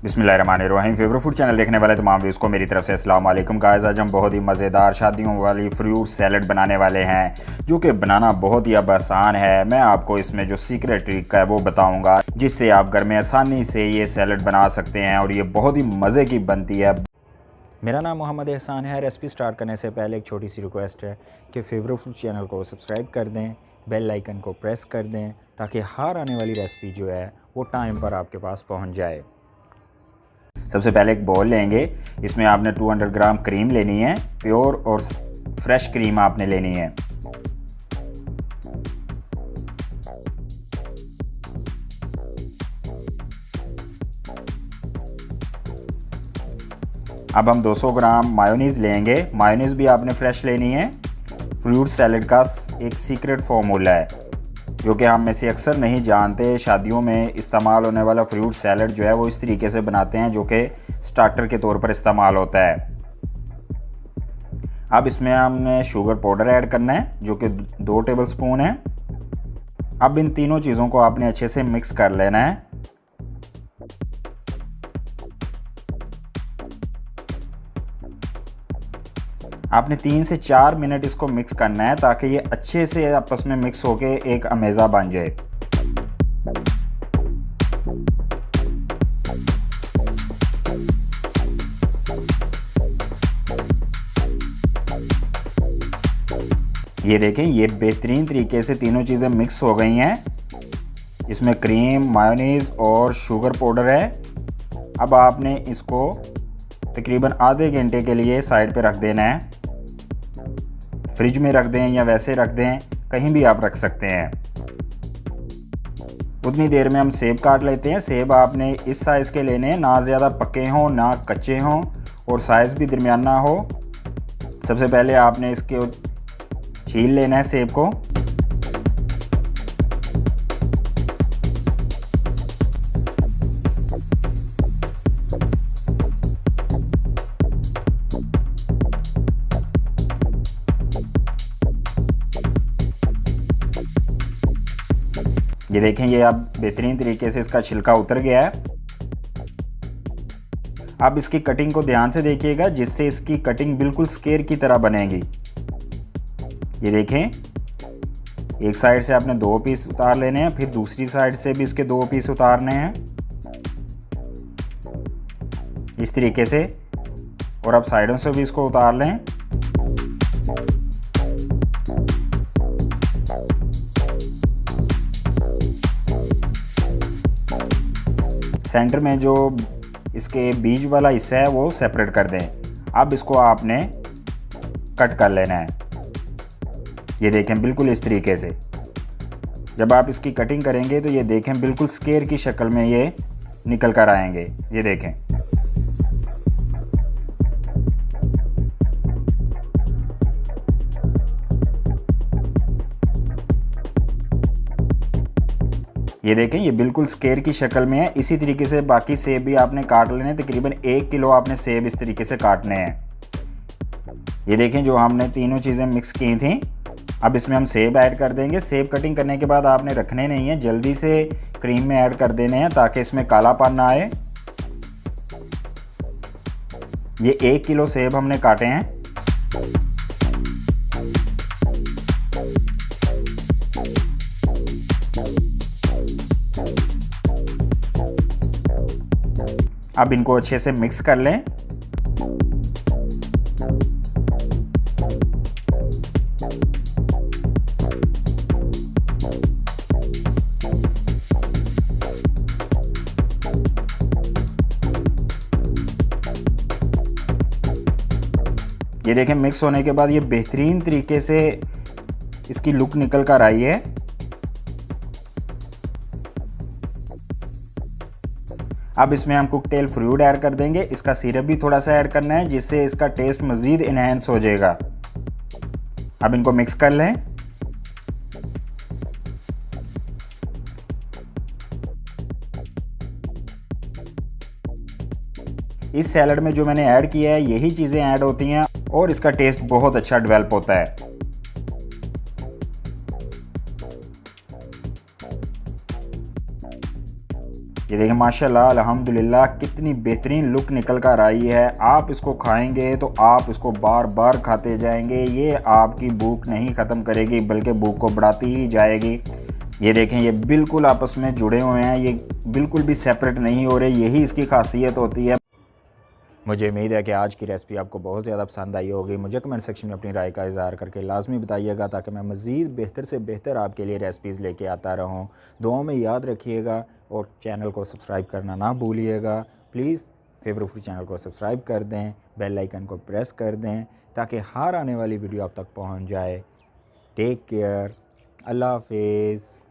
बिस्मिल्लाहिर्रहमानिर्रहीम। Favourite food channel देखने वाले तमाम व्यूज़ को मेरी तरफ से अस्सलाम वालेकुम। गाइस, आज हम बहुत ही मज़ेदार शादियों वाली फ्रूट सैलड बनाने वाले हैं, जो कि बनाना बहुत ही अब आसान है। मैं आपको इसमें जो सीक्रेट ट्रिक है वो बताऊंगा, जिससे आप घर में आसानी से ये सैलड बना सकते हैं और ये बहुत ही मज़े की बनती है। मेरा नाम मोहम्मद एहसान है। रेसिपी स्टार्ट करने से पहले एक छोटी सी रिक्वेस्ट है कि फेवरेट फूड चैनल को सब्सक्राइब कर दें, बेल आइकन को प्रेस कर दें, ताकि हर आने वाली रेसिपी जो है वो टाइम पर आपके पास पहुंच जाए। सबसे पहले एक बॉल लेंगे, इसमें आपने 200 ग्राम क्रीम लेनी है। प्योर और फ्रेश क्रीम आपने लेनी है। अब हम 200 ग्राम मायोनीज़ लेंगे। मायोनीज़ भी आपने फ्रेश लेनी है। फ्रूट सैलड का एक सीक्रेट फार्मूला है जो कि हम में से अक्सर नहीं जानते। शादियों में इस्तेमाल होने वाला फ्रूट सैलड जो है वो इस तरीके से बनाते हैं, जो कि स्टार्टर के तौर पर इस्तेमाल होता है। अब इसमें हमने शुगर पाउडर ऐड करना है, जो कि 2 टेबलस्पून है। अब इन तीनों चीज़ों को आपने अच्छे से मिक्स कर लेना है। आपने 3 से 4 मिनट इसको मिक्स करना है, ताकि ये अच्छे से आपस में मिक्स होके एक अमेज़ा बन जाए। ये देखें, ये बेहतरीन तरीके से तीनों चीज़ें मिक्स हो गई हैं। इसमें क्रीम, मायोनीज़ और शुगर पाउडर है। अब आपने इसको तकरीबन आधे घंटे के लिए साइड पे रख देना है। फ्रिज में रख दें या वैसे रख दें, कहीं भी आप रख सकते हैं। उतनी देर में हम सेब काट लेते हैं। सेब आपने इस साइज़ के लेने हैं, ना ज़्यादा पके हों ना कच्चे हों, और साइज़ भी दरमियाना हो। सबसे पहले आपने इसके छील लेना है सेब को। ये देखें, ये अब बेहतरीन तरीके से इसका छिलका उतर गया है। अब इसकी कटिंग को ध्यान से देखिएगा, जिससे इसकी कटिंग बिल्कुल स्क्वायर की तरह बनेगी। ये देखें, एक साइड से आपने 2 पीस उतार लेने हैं, फिर दूसरी साइड से भी इसके 2 पीस उतारने हैं, इस तरीके से। और अब साइडों से भी इसको उतार लें। सेंटर में जो इसके बीज वाला हिस्सा है वो सेपरेट कर दें। अब इसको आपने कट कर लेना है। ये देखें, बिल्कुल इस तरीके से। जब आप इसकी कटिंग करेंगे तो ये देखें बिल्कुल स्क्वायर की शक्ल में ये निकल कर आएंगे। ये देखें, ये देखें, ये बिल्कुल स्क्वायर की शक्ल में है। इसी तरीके से बाकी सेब भी आपने काट लेने। तकरीबन 1 किलो आपने सेब इस तरीके से काटने हैं। ये देखें, जो हमने तीनों चीज़ें मिक्स की थी, अब इसमें हम सेब ऐड कर देंगे। सेब कटिंग करने के बाद आपने रखने नहीं है, जल्दी से क्रीम में ऐड कर देने हैं, ताकि इसमें कालापन ना आए। ये 1 किलो सेब हमने काटे हैं। अब इनको अच्छे से मिक्स कर लें। ये देखें, मिक्स होने के बाद ये बेहतरीन तरीके से इसकी लुक निकल कर आई है। अब इसमें हम कुकटेल फ्रूट ऐड कर देंगे। इसका सिरप भी थोड़ा सा ऐड करना है, जिससे इसका टेस्ट मज़ीद इन्हेंस हो जाएगा। अब इनको मिक्स कर लें। इस सैलड में जो मैंने ऐड किया है, यही चीज़ें ऐड होती हैं और इसका टेस्ट बहुत अच्छा डेवलप होता है। ये देखिए माशाल्लाह अल्हम्दुलिल्लाह कितनी बेहतरीन लुक निकल कर आई है। आप इसको खाएंगे तो आप इसको बार बार खाते जाएंगे। ये आपकी भूख नहीं ख़त्म करेगी बल्कि भूख को बढ़ाती ही जाएगी। ये देखें ये बिल्कुल आपस में जुड़े हुए हैं, ये बिल्कुल भी सेपरेट नहीं हो रहे। यही इसकी खासियत होती है। मुझे उम्मीद है कि आज की रेसिपी आपको बहुत ज़्यादा पसंद आई होगी। मुझे कमेंट सेक्शन में अपनी राय का इज़हार करके लाजमी बताइएगा ताकि मैं मज़ीद बेहतर से बेहतर आपके लिए रेसिपीज़ लेके आता रहूँ। दुआओं में याद रखिएगा और चैनल को सब्सक्राइब करना ना भूलिएगा। प्लीज़ फेवरेट फूड चैनल को सब्सक्राइब कर दें, बेल आइकन को प्रेस कर दें ताकि हर आने वाली वीडियो आप तक पहुँच जाए। टेक केयर, अल्लाह हाफिज़।